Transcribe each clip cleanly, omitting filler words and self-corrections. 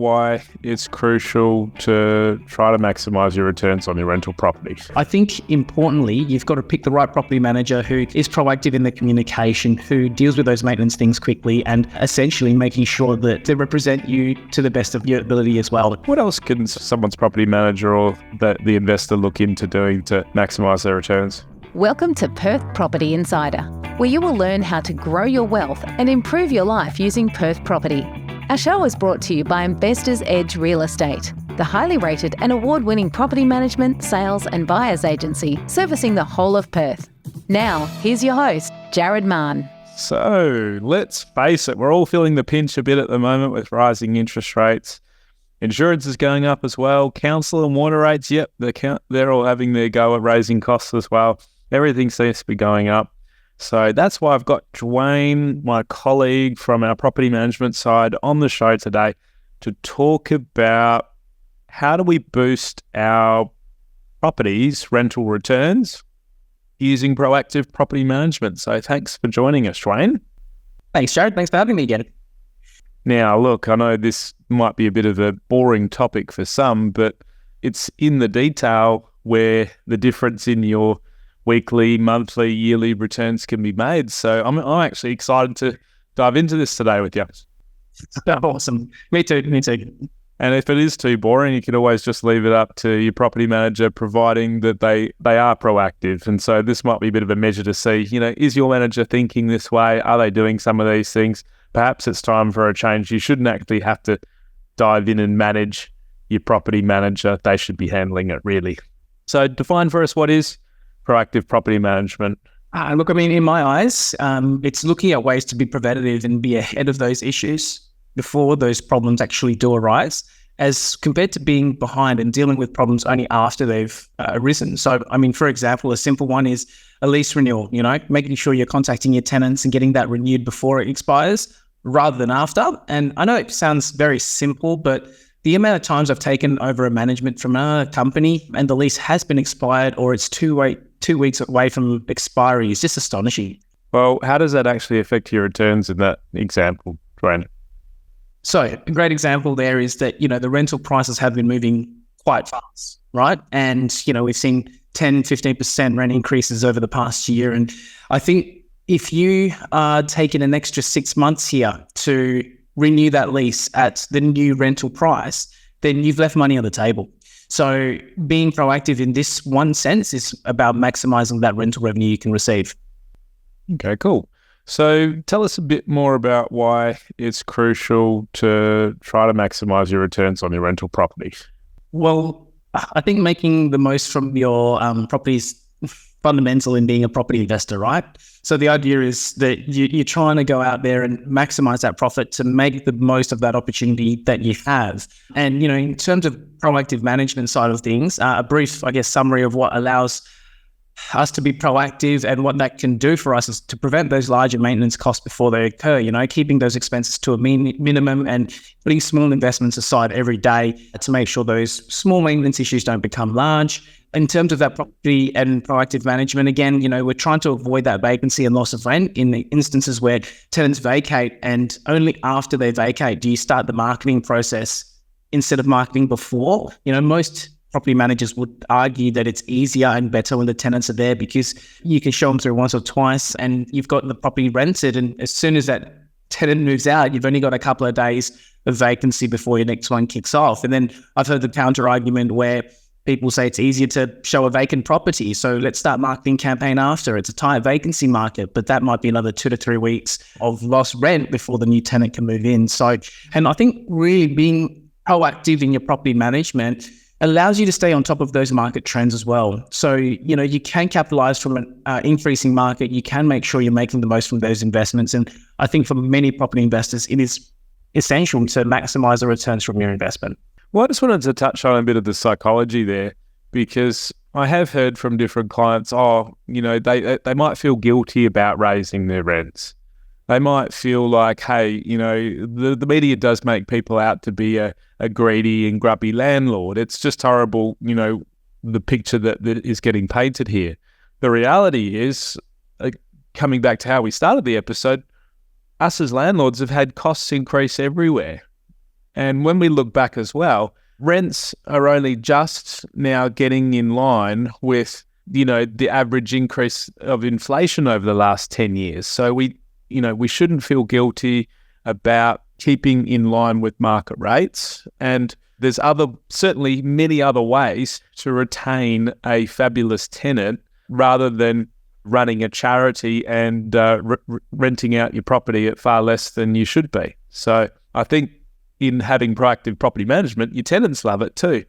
why it's crucial to try to maximize your returns on your rental property. I think importantly, you've got to pick the right property manager who is proactive in the communication, who deals with those maintenance things quickly, and essentially making sure that they represent you to the best of your ability as well. What else can someone's property manager or the investor look into doing to maximize their returns? Welcome to Perth Property Insider, where you will learn how to grow your wealth and improve your life using Perth property. Our show is brought to you by Investors Edge Real Estate, the highly rated and award-winning property management, sales and buyers agency servicing the whole of Perth. Now, here's your host, Jared Mann. So let's face it, we're all feeling the pinch a bit at the moment with rising interest rates. Insurance is going up as well. Council and water rates, yep, they're all having their go at raising costs as well. Everything seems to be going up. So that's why I've got Jewayne, my colleague from our property management side, on the show today to talk about how do we boost our properties' rental returns using proactive property management. So thanks for joining us, Jewayne. Thanks, Jared. Thanks for having me again. Now, look, I know this might be a bit of a boring topic for some, but it's in the detail where the difference in your weekly, monthly, yearly returns can be made. So I'm actually excited to dive into this today with you. Awesome. Me too. And if it is too boring, you can always just leave it up to your property manager, providing that they are proactive. And so this might be a bit of a measure to see, is your manager thinking this way? Are they doing some of these things? Perhaps it's time for a change. You shouldn't actually have to dive in and manage your property manager. They should be handling it, really. So define for us, what is proactive property management? Look, I mean, in my eyes, it's looking at ways to be preventative and be ahead of those issues before those problems actually do arise, as compared to being behind and dealing with problems only after they've arisen. So, I mean, for example, a simple one is a lease renewal, making sure you're contacting your tenants and getting that renewed before it expires rather than after. And I know it sounds very simple, but the amount of times I've taken over a management from another company and the lease has been expired or it's 2 weeks away from expiry is just astonishing. Well, how does that actually affect your returns in that example, Dwayne? So a great example there is that, the rental prices have been moving quite fast, right? And, we've seen 10, 15% rent increases over the past year. And I think if you are taking an extra 6 months here to renew that lease at the new rental price, then you've left money on the table. So being proactive in this one sense is about maximizing that rental revenue you can receive. Okay, cool. So tell us a bit more about why it's crucial to try to maximize your returns on your rental property. Well, I think making the most from your properties fundamental in being a property investor, right? So the idea is that you're trying to go out there and maximize that profit to make the most of that opportunity that you have. And, in terms of proactive management side of things, a brief, summary of what allows us to be proactive and what that can do for us is to prevent those larger maintenance costs before they occur, keeping those expenses to a minimum and putting small investments aside every day to make sure those small maintenance issues don't become large. In terms of that property and proactive management, again, we're trying to avoid that vacancy and loss of rent in the instances where tenants vacate, and only after they vacate do you start the marketing process instead of marketing before. Most property managers would argue that it's easier and better when the tenants are there because you can show them through once or twice and you've got the property rented, and as soon as that tenant moves out, you've only got a couple of days of vacancy before your next one kicks off. And then I've heard the counter argument where people say it's easier to show a vacant property, so let's start marketing campaign after. It's a tight vacancy market, but that might be another 2 to 3 weeks of lost rent before the new tenant can move in. So, and I think really being proactive in your property management allows you to stay on top of those market trends as well. So, you can capitalize from an increasing market. You can make sure you're making the most from those investments. And I think for many property investors, it is essential to maximize the returns from your investment. Well, I just wanted to touch on a bit of the psychology there, because I have heard from different clients, they might feel guilty about raising their rents. They might feel like, hey, the media does make people out to be a greedy and grubby landlord. It's just horrible, the picture that is getting painted here. The reality is, coming back to how we started the episode, us as landlords have had costs increase everywhere. And when we look back as well, rents are only just now getting in line with, the average increase of inflation over the last 10 years. So we shouldn't feel guilty about keeping in line with market rates. And there's certainly many other ways to retain a fabulous tenant rather than running a charity and renting out your property at far less than you should be. So I think in having proactive property management, your tenants love it too.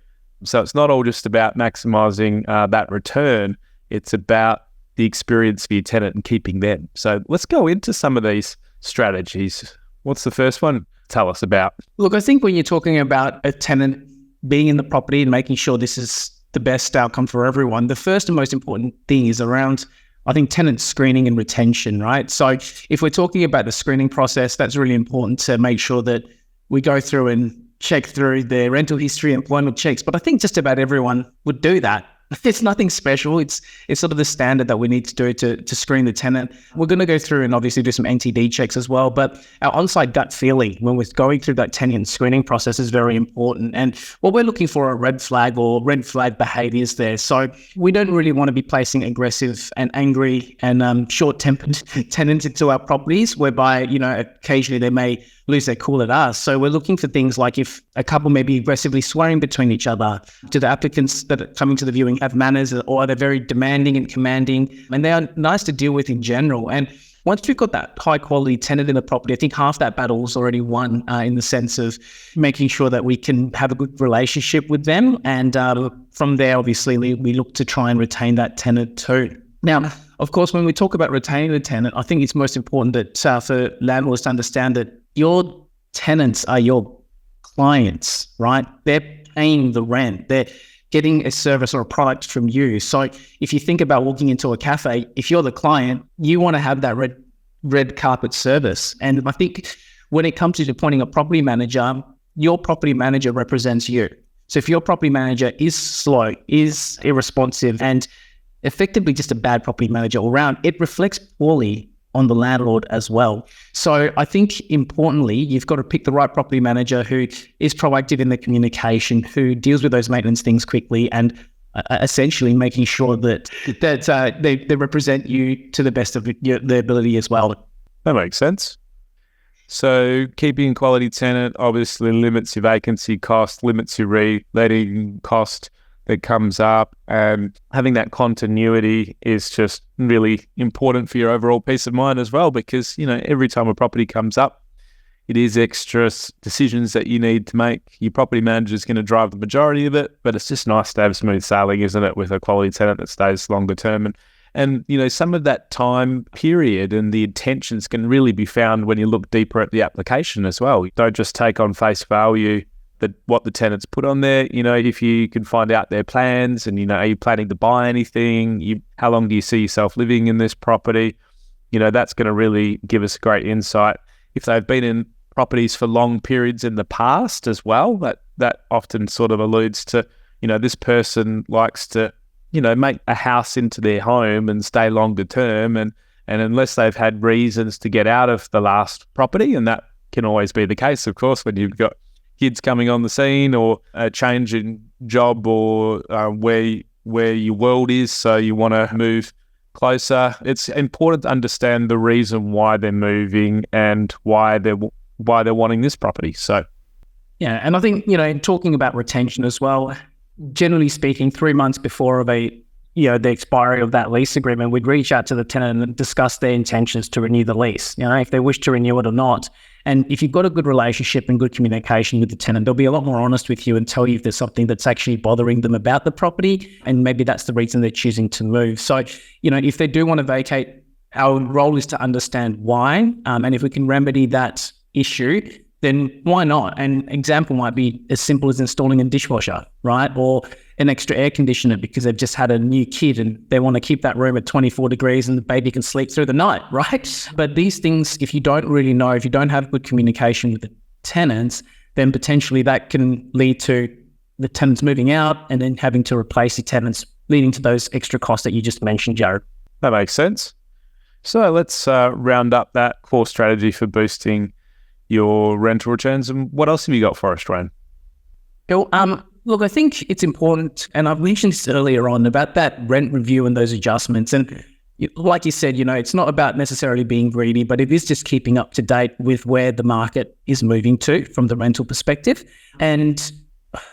So it's not all just about maximising that return. It's about the experience for your tenant and keeping them. So let's go into some of these strategies. What's the first one? Tell us about. Look, I think when you're talking about a tenant being in the property and making sure this is the best outcome for everyone, the first and most important thing is around, I think, tenant screening and retention, right? So if we're talking about the screening process, that's really important to make sure that we go through and check through their rental history, employment checks. But I think just about everyone would do that. It's nothing special. It's sort of the standard that we need to do to screen the tenant. We're going to go through and obviously do some NTD checks as well. But our on-site gut feeling when we're going through that tenant screening process is very important. And what we're looking for are red flag behaviors there. So we don't really want to be placing aggressive and angry and short-tempered tenants into our properties, whereby, occasionally they may lose their cool at us. So we're looking for things like if a couple may be aggressively swearing between each other. Do the applicants that are coming to the viewing have manners, or are they very demanding and commanding? And they are nice to deal with in general. And once we've got that high quality tenant in the property, I think half that battle is already won in the sense of making sure that we can have a good relationship with them. And from there, obviously, we look to try and retain that tenant too. Now, of course, when we talk about retaining the tenant, I think it's most important that for landlords to understand that your tenants are your clients, right? They're paying the rent. They're getting a service or a product from you. So if you think about walking into a cafe, if you're the client, you want to have that red carpet service. And I think when it comes to appointing a property manager, your property manager represents you. So if your property manager is slow, is irresponsive, and effectively just a bad property manager all around, it reflects poorly on the landlord as well. So I think importantly, you've got to pick the right property manager who is proactive in the communication, who deals with those maintenance things quickly, and essentially making sure that they represent you to the best of their ability as well. That makes sense. So keeping a quality tenant obviously limits your vacancy cost, limits your re-letting cost that comes up, and having that continuity is just really important for your overall peace of mind as well, because every time a property comes up, it is extra decisions that you need to make. Your property manager is going to drive the majority of it, but it's just nice to have smooth sailing, isn't it, with a quality tenant that stays longer term. And some of that time period and the intentions can really be found when you look deeper at the application as well. You don't just take on face value what the tenants put on there. If you can find out their plans and, are you planning to buy anything? How long do you see yourself living in this property? That's going to really give us great insight. If they've been in properties for long periods in the past as well, that often sort of alludes to, this person likes to, make a house into their home and stay longer term. And unless they've had reasons to get out of the last property, and that can always be the case, of course, when you've got kids coming on the scene or a change in job or where your world is, so you want to move closer. It's important to understand the reason why they're moving and why they're wanting this property. So, yeah, and I think talking about retention as well. Generally speaking, 3 months before the expiry of that lease agreement, we'd reach out to the tenant and discuss their intentions to renew the lease. If they wish to renew it or not. And if you've got a good relationship and good communication with the tenant, they'll be a lot more honest with you and tell you if there's something that's actually bothering them about the property, and maybe that's the reason they're choosing to move. So, if they do want to vacate, our role is to understand why, and if we can remedy that issue, then why not? An example might be as simple as installing a dishwasher, right? Or an extra air conditioner because they've just had a new kid and they want to keep that room at 24 degrees and the baby can sleep through the night, right? But these things, if you don't really know, if you don't have good communication with the tenants, then potentially that can lead to the tenants moving out and then having to replace the tenants, leading to those extra costs that you just mentioned, Jared. That makes sense. So let's round up that core strategy for boosting your rental returns. And what else have you got for us, Jewayne? Cool. Look, I think it's important, and I've mentioned this earlier on about that rent review and those adjustments. And like you said, it's not about necessarily being greedy, but it is just keeping up to date with where the market is moving to from the rental perspective. And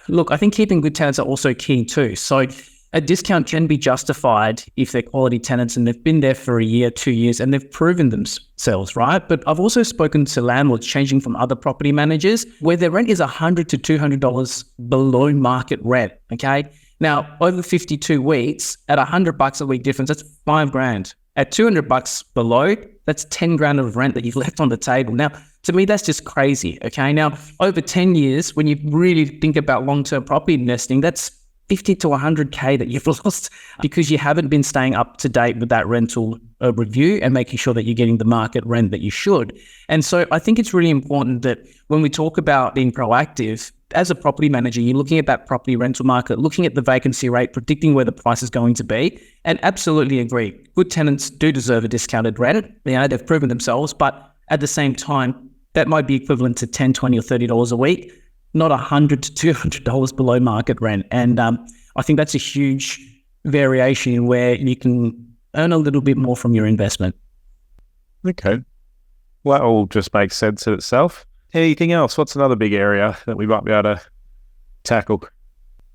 look, I think keeping good tenants are also key too. So a discount can be justified if they're quality tenants and they've been there for a year, 2 years, and they've proven themselves, right? But I've also spoken to landlords changing from other property managers where their rent is $100 to $200 below market rent, okay? Now, over 52 weeks, at $100 a week difference, that's $5,000. At $200 below, that's $10,000 of rent that you've left on the table. Now, to me, that's just crazy, okay? Now, over 10 years, when you really think about long-term property investing, that's 50 to 100K that you've lost because you haven't been staying up to date with that rental review and making sure that you're getting the market rent that you should. And so I think it's really important that when we talk about being proactive, as a property manager, you're looking at that property rental market, looking at the vacancy rate, predicting where the price is going to be, and absolutely agree. Good tenants do deserve a discounted rent. They've proven themselves, but at the same time, that might be equivalent to $10, $20 or $30 a week, not $100 to $200 below market rent. And I think that's a huge variation where you can earn a little bit more from your investment. Okay. Well, that all just makes sense in itself. Anything else? What's another big area that we might be able to tackle?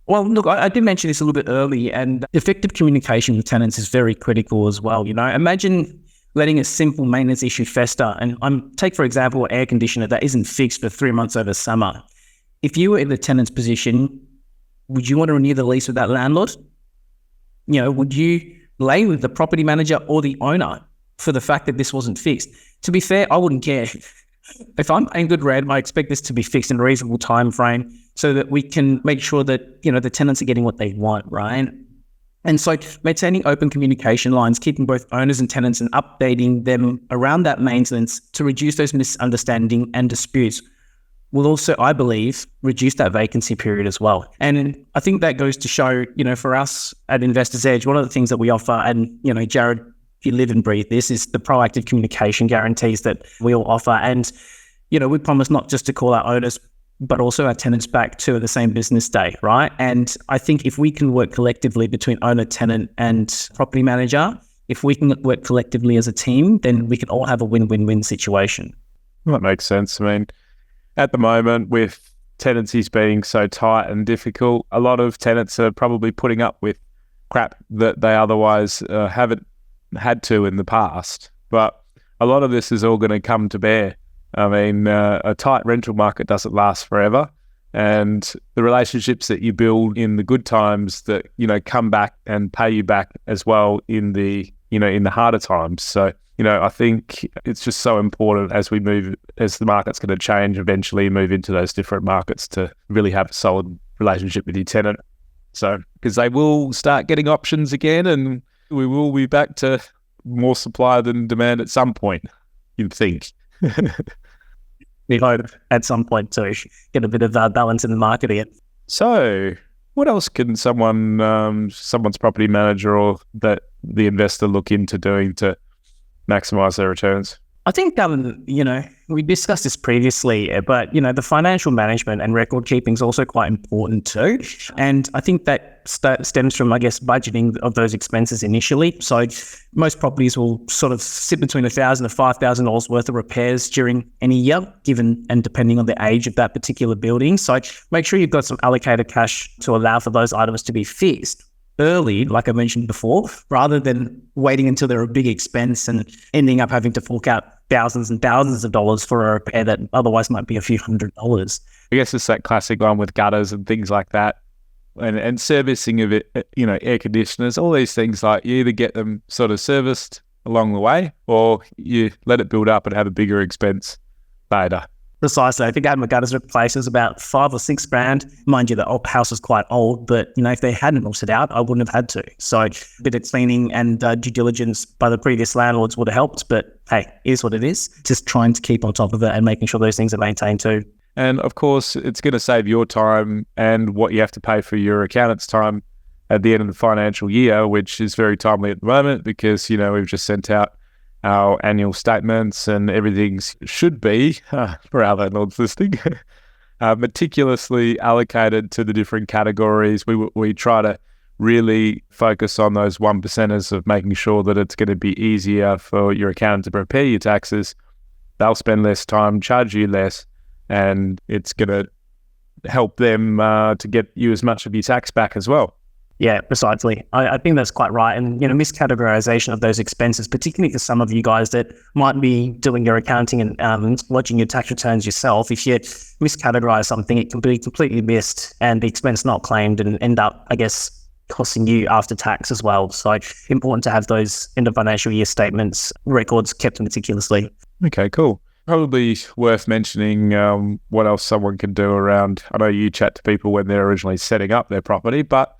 Well, look, I did mention this a little bit early, and effective communication with tenants is very critical as well. Imagine letting a simple maintenance issue fester. And take, for example, an air conditioner that isn't fixed for 3 months over summer. If you were in the tenant's position, would you want to renew the lease with that landlord? Would you lay with the property manager or the owner for the fact that this wasn't fixed? To be fair, I wouldn't care. If I'm paying good rent, I expect this to be fixed in a reasonable time frame so that we can make sure that, the tenants are getting what they want, right? And so maintaining open communication lines, keeping both owners and tenants and updating them around that maintenance to reduce those misunderstandings and disputes will also, I believe, reduce that vacancy period as well. And I think that goes to show, for us at Investors Edge, one of the things that we offer, and, Jared, if you live and breathe this, is the proactive communication guarantees that we all offer. And, we promise not just to call our owners, but also our tenants back to the same business day, right? And I think if we can work collectively between owner, tenant, and property manager, if we can work collectively as a team, then we can all have a win-win-win situation. Well, that makes sense. I mean, at the moment, with tenancies being so tight and difficult, a lot of tenants are probably putting up with crap that they otherwise haven't had to in the past. But a lot of this is all going to come to bear. I mean, a tight rental market doesn't last forever. And the relationships that you build in the good times that, come back and pay you back as well in the harder times. So, I think it's just so important as the market's going to change, eventually move into those different markets to really have a solid relationship with your tenant. So, because they will start getting options again and we will be back to more supply than demand at some point, you'd think. We hope at some point to get a bit of balance in the market again. So, what else can someone's property manager or the investor look into doing to maximize their returns? I think, we discussed this previously, but, the financial management and record keeping is also quite important too. And I think that stems from, budgeting of those expenses initially. So most properties will sort of sit between $1,000 to $5,000 worth of repairs during any year, given and depending on the age of that particular building. So make sure you've got some allocated cash to allow for those items to be fixed early, like I mentioned before, rather than waiting until they're a big expense and ending up having to fork out thousands and thousands of dollars for a repair that otherwise might be a few $100s. I guess it's that classic one with gutters and things like that, and servicing of it, air conditioners, all these things. Like, you either get them sort of serviced along the way, or you let it build up and have a bigger expense later. Precisely. I think I had my gutters replaced. It was about $5,000 or $6,000. Mind you, the house was quite old, but if they hadn't looked it out, I wouldn't have had to. So a bit of cleaning and due diligence by the previous landlords would have helped. But hey, it is what it is. Just trying to keep on top of it and making sure those things are maintained too. And of course, it's going to save your time and what you have to pay for your accountant's time at the end of the financial year, which is very timely at the moment because, we've just sent out our annual statements and everything should be, for our landlords listening, meticulously allocated to the different categories. We try to really focus on those 1%ers of making sure that it's going to be easier for your accountant to prepare your taxes. They'll spend less time, charge you less, and it's going to help them to get you as much of your tax back as well. Yeah, precisely. I think that's quite right. And, miscategorization of those expenses, particularly for some of you guys that might be doing your accounting and lodging your tax returns yourself, if you miscategorize something, it can be completely missed and the expense not claimed and end up, I guess, costing you after tax as well. So important to have those end of financial year statements records kept meticulously. Okay, cool. Probably worth mentioning what else someone can do around, I know you chat to people when they're originally setting up their property, but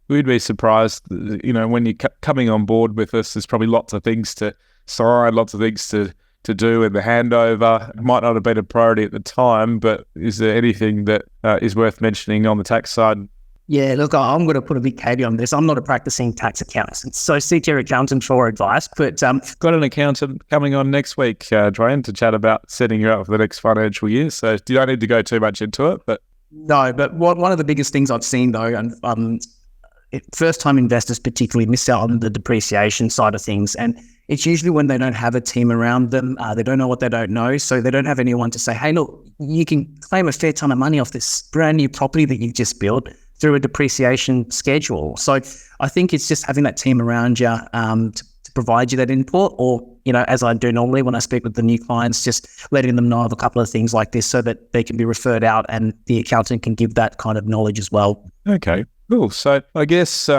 we'd be surprised, when you're coming on board with us, there's probably lots of things to sign, lots of things to do in the handover. It might not have been a priority at the time, but is there anything that is worth mentioning on the tax side? Yeah, look, I'm going to put a big caveat on this. I'm not a practicing tax accountant, so seek your accountant for advice. But got an accountant coming on next week, Jewayne, to chat about setting you up for the next financial year. So you don't need to go too much into it. But no, but one of the biggest things I've seen though, and first-time investors particularly miss out on the depreciation side of things, and it's usually when they don't have a team around them. They don't know what they don't know, so they don't have anyone to say, hey, look, you can claim a fair ton of money off this brand new property that you've just built through a depreciation schedule. So I think it's just having that team around you to provide you that input, or, as I do normally when I speak with the new clients, just letting them know of a couple of things like this so that they can be referred out and the accountant can give that kind of knowledge as well. Okay, cool. So I guess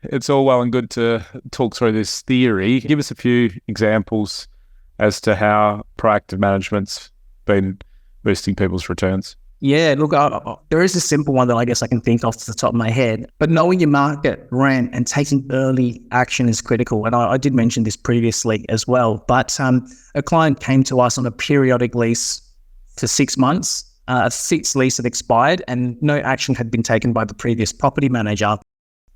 it's all well and good to talk through this theory. Give us a few examples as to how proactive management's been boosting people's returns. Yeah, look, there is a simple one that I guess I can think off the top of my head, but knowing your market rent and taking early action is critical. And I did mention this previously as well, but a client came to us on a periodic lease for 6 months. A fixed lease had expired and no action had been taken by the previous property manager.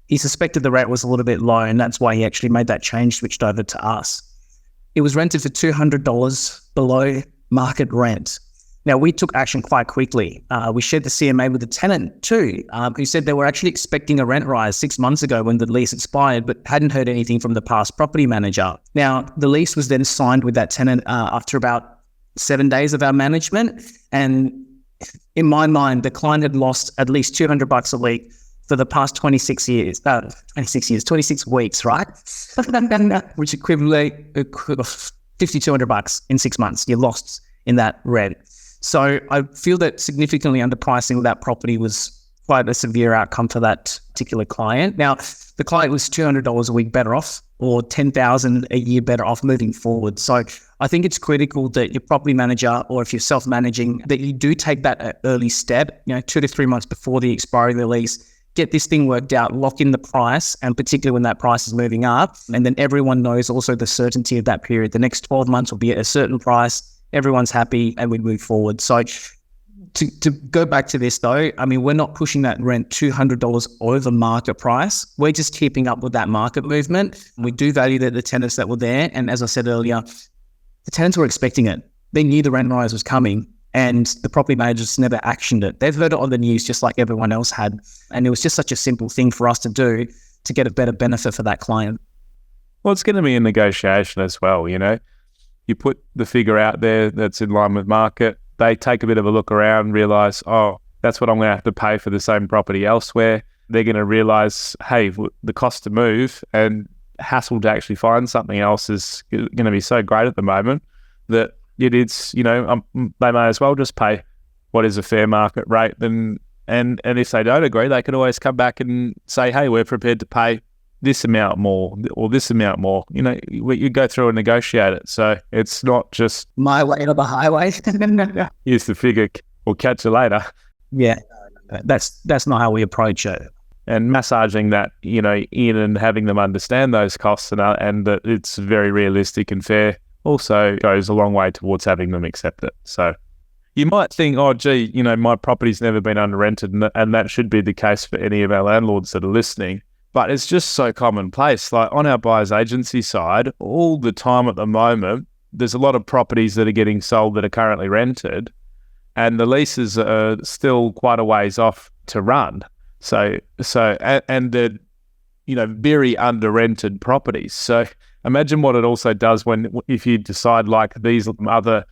He suspected the rate was a little bit low, and that's why he actually made that change, switched over to us. It was rented for $200 below market rent. Now, we took action quite quickly. We shared the CMA with the tenant too, who said they were actually expecting a rent rise 6 months ago when the lease expired, but hadn't heard anything from the past property manager. Now, the lease was then signed with that tenant after about 7 days of our management. And in my mind, the client had lost at least $200 a week for the past 26 weeks, right? Which equivalent $5,200 in 6 months you lost in that rent. So I feel that significantly underpricing that property was quite a severe outcome for that particular client. Now, the client was $200 a week better off, or $10,000 a year better off moving forward. So I think it's critical that your property manager, or if you're self-managing, that you do take that early step, 2 to 3 months before the expiry of the lease, get this thing worked out, lock in the price, and particularly when that price is moving up. And then everyone knows also the certainty of that period. The next 12 months will be at a certain price. Everyone's happy and we move forward. So to go back to this though, I mean, we're not pushing that rent $200 over market price. We're just keeping up with that market movement. We do value the tenants that were there. And as I said earlier, the tenants were expecting it. They knew the rent rise was coming and the property managers never actioned it. They've heard it on the news just like everyone else had. And it was just such a simple thing for us to do to get a better benefit for that client. Well, it's going to be a negotiation as well, You put the figure out there that's in line with market. They take a bit of a look around, realise, oh, that's what I'm going to have to pay for the same property elsewhere. They're going to realise, hey, the cost to move and hassle to actually find something else is going to be so great at the moment that it's, they may as well just pay what is a fair market rate. And if they don't agree, they can always come back and say, hey, we're prepared to pay this amount more or this amount more. You go through and negotiate it. So it's not just my way or the highway. Here's the figure, we'll catch you later. Yeah, that's not how we approach it. And massaging that, in and having them understand those costs and that it's very realistic and fair also goes a long way towards having them accept it. So you might think, oh, gee, my property's never been under rented, and that should be the case for any of our landlords that are listening. But it's just so commonplace. Like on our buyer's agency side, all the time at the moment, there's a lot of properties that are getting sold that are currently rented, and the leases are still quite a ways off to run. And they're, very under-rented properties. So imagine what it also does if you decide, like these other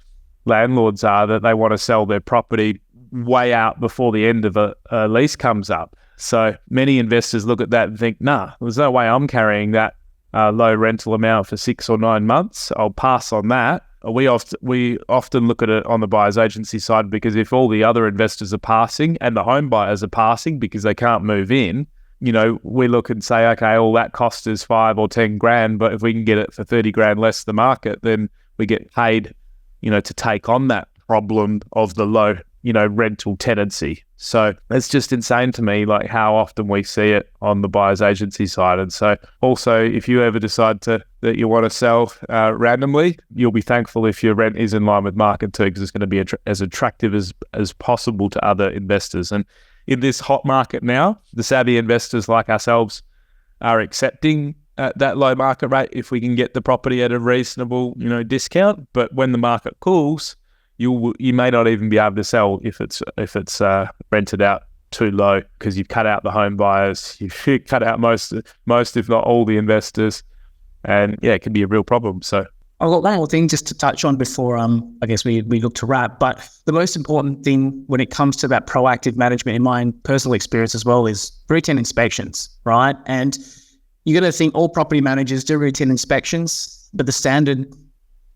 landlords are, that they want to sell their property way out before the end of a lease comes up. So many investors look at that and think, nah, there's no way I'm carrying that low rental amount for 6 or 9 months. I'll pass on that. We often look at it on the buyer's agency side, because if all the other investors are passing and the home buyers are passing because they can't move in, we look and say, okay, all that cost is 5 or 10 grand, but if we can get it for 30 grand less the market, then we get paid, to take on that problem of the low, rental tenancy. So it's just insane to me, like how often we see it on the buyer's agency side. And so also, if you ever decide that you want to sell randomly, you'll be thankful if your rent is in line with market too, because it's going to be as attractive as possible to other investors. And in this hot market now, the savvy investors like ourselves are accepting that low market rate if we can get the property at a reasonable, discount. But when the market cools, you may not even be able to sell if it's rented out too low, because you've cut out the home buyers, you've cut out most if not all the investors, and it can be a real problem. So I've got one more thing just to touch on before I guess we look to wrap. But the most important thing when it comes to that proactive management, in my personal experience as well, is routine inspections, right? And you're going to think all property managers do routine inspections, but the standard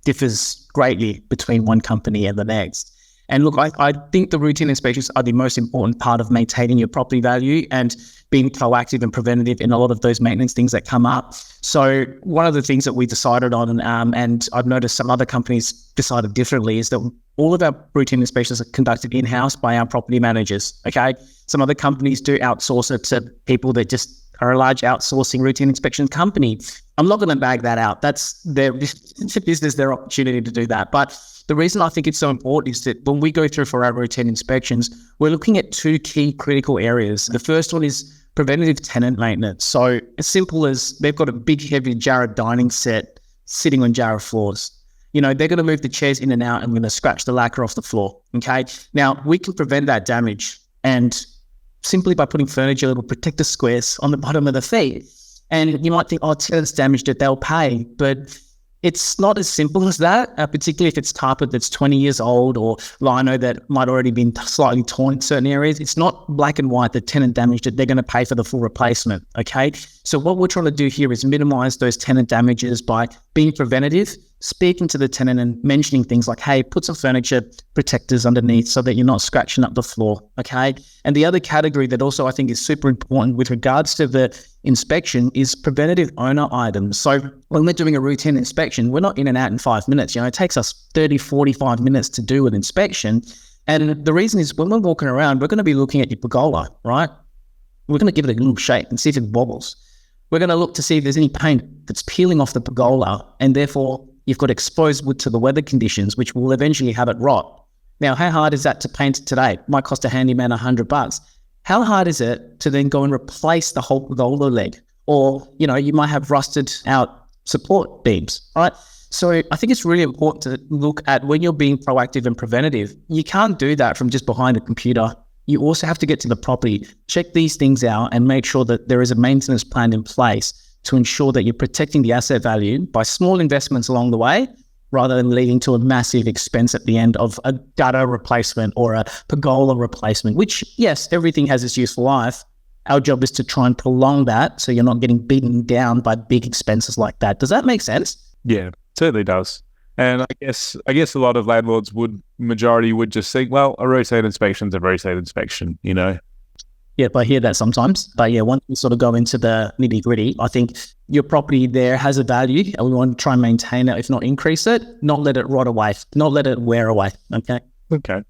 differs greatly between one company and the next. And look, I think the routine inspections are the most important part of maintaining your property value and being proactive and preventative in a lot of those maintenance things that come up. So one of the things that we decided on, and I've noticed some other companies decided differently, is that all of our routine inspections are conducted in-house by our property managers, okay? Some other companies do outsource it to people that just are a large outsourcing routine inspection company. I'm not going to bag that out. That's their business, their opportunity to do that. But the reason I think it's so important is that when we go through for our routine inspections, we're looking at 2 key critical areas. The first one is preventative tenant maintenance. So as simple as they've got a big, heavy Jarrah dining set sitting on Jarrah floors. They're going to move the chairs in and out and we're going to scratch the lacquer off the floor, okay? Now, we can prevent that damage, and simply by putting furniture, little protector squares on the bottom of the feet. And you might think, tenants damaged it, they'll pay. But it's not as simple as that, particularly if it's carpet that's 20 years old or lino that might already been slightly torn in certain areas. It's not black and white. The tenant damaged it, they're going to pay for the full replacement, okay? So what we're trying to do here is minimize those tenant damages by being preventative, speaking to the tenant and mentioning things like, hey, put some furniture protectors underneath so that you're not scratching up the floor, okay? And the other category that also I think is super important with regards to the inspection is preventative owner items. So when we're doing a routine inspection, we're not in and out in 5 minutes. It takes us 30, 45 minutes to do an inspection. And the reason is when we're walking around, we're going to be looking at your pergola, right? We're going to give it a little shake and see if it wobbles. We're going to look to see if there's any paint that's peeling off the pergola, and therefore you've got exposed wood to the weather conditions, which will eventually have it rot. Now, how hard is that to paint today? Might cost a handyman $100. How hard is it to then go and replace the whole pergola leg? Or, you might have rusted out support beams, right? So I think it's really important to look at when you're being proactive and preventative. You can't do that from just behind a computer. You also have to get to the property, check these things out, and make sure that there is a maintenance plan in place to ensure that you're protecting the asset value by small investments along the way, rather than leading to a massive expense at the end of a gutter replacement or a pergola replacement, which, yes, everything has its useful life. Our job is to try and prolong that so you're not getting beaten down by big expenses like that. Does that make sense? Yeah, certainly does. And I guess a lot of landlords majority would just think, well, a routine inspection's a routine inspection, Yep, I hear that sometimes. But yeah, once we sort of go into the nitty gritty, I think your property there has a value and we want to try and maintain it, if not increase it, not let it rot away, not let it wear away. Okay.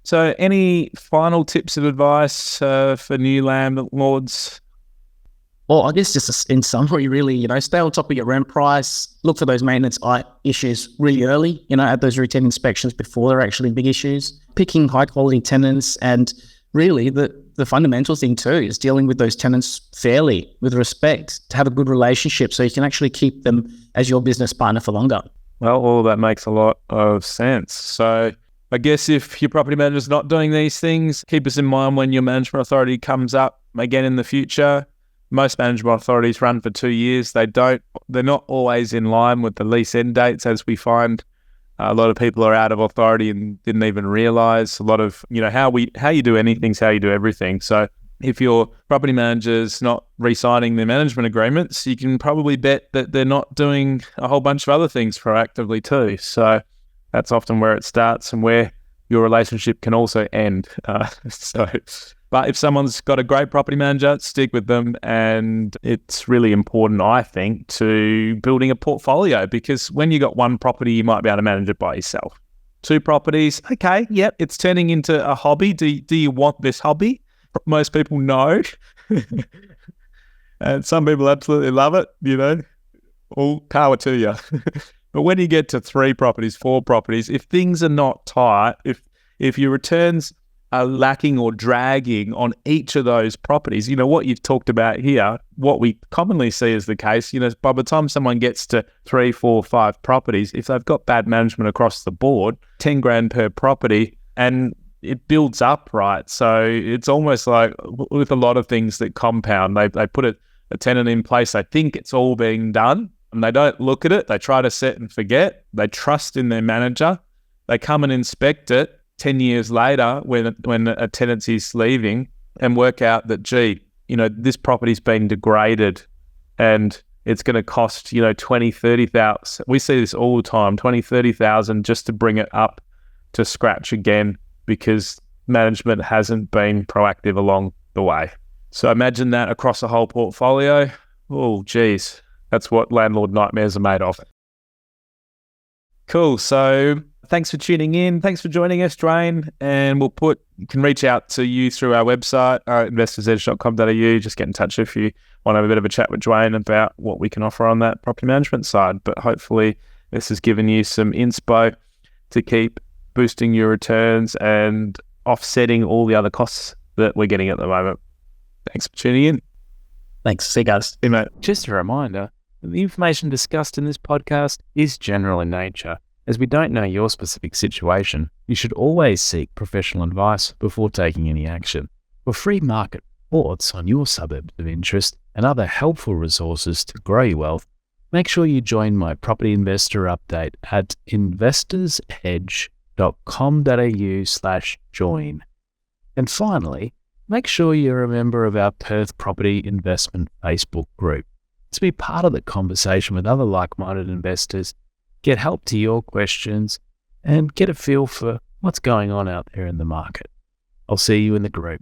So any final tips of advice for new landlords? Well, I guess just in summary, really, stay on top of your rent price, look for those maintenance issues really early, at those routine inspections before they're actually big issues, picking high quality tenants, and really the fundamental thing too is dealing with those tenants fairly, with respect, to have a good relationship so you can actually keep them as your business partner for longer. Well, all that makes a lot of sense. So I guess if your property manager's not doing these things, keep us in mind when your management authority comes up again in the future. Most management authorities run for 2 years. They're not always in line with the lease end dates, as we find. A lot of people are out of authority and didn't even realise. A lot of, how you do anything's how you do everything. So if your property manager's not re-signing their management agreements, you can probably bet that they're not doing a whole bunch of other things proactively too. So that's often where it starts and where your relationship can also end. But if someone's got a great property manager, stick with them. And it's really important, I think, to building a portfolio, because when you got one property, you might be able to manage it by yourself. 2 properties, okay, yep, it's turning into a hobby. Do you want this hobby? Most people no. And some people absolutely love it, all power to you. But when you get to 3 properties, 4 properties, if things are not tight, if your returns are lacking or dragging on each of those properties, what you've talked about here, what we commonly see is the case, by the time someone gets to 3, 4, 5 properties, if they've got bad management across the board, 10 grand per property, and it builds up, right? So it's almost like with a lot of things that compound, they put a tenant in place, they think it's all being done, and they don't look at it, they try to set and forget, they trust in their manager, they come and inspect it 10 years later when a tenancy's leaving and work out that, this property's been degraded and it's going to cost, 20, 30,000. We see this all the time, 20, 30,000 just to bring it up to scratch again because management hasn't been proactive along the way. So imagine that across the whole portfolio. Oh, geez, that's what landlord nightmares are made of. Cool. So thanks for tuning in. Thanks for joining us, Jewayne. And you can reach out to you through our website, investorsedge.com.au. Just get in touch if you want to have a bit of a chat with Jewayne about what we can offer on that property management side. But hopefully this has given you some inspo to keep boosting your returns and offsetting all the other costs that we're getting at the moment. Thanks for tuning in. Thanks. See you guys. See you, mate. Just a reminder, the information discussed in this podcast is general in nature. As we don't know your specific situation, you should always seek professional advice before taking any action. For free market reports on your suburbs of interest and other helpful resources to grow your wealth, make sure you join my property investor update at investorsedge.com.au/join. And finally, make sure you're a member of our Perth Property Investment Facebook group to be part of the conversation with other like-minded investors, get help to your questions, and get a feel for what's going on out there in the market. I'll see you in the group.